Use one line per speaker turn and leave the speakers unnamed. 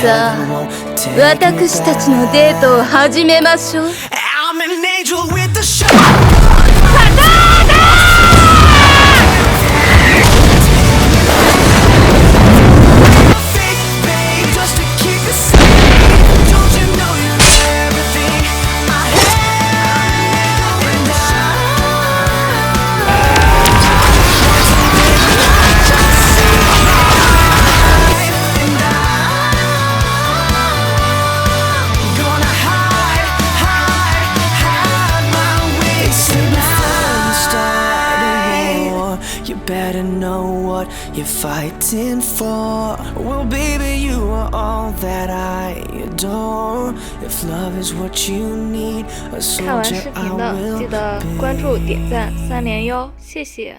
さあ、私たちのデートを始めましょう。
Better know what you're fighting for. Well, baby, you are all that I adore. If love is what you need, a
看完视
soldier I
频的
will
记得
be.
关注、点赞3连哟，谢谢。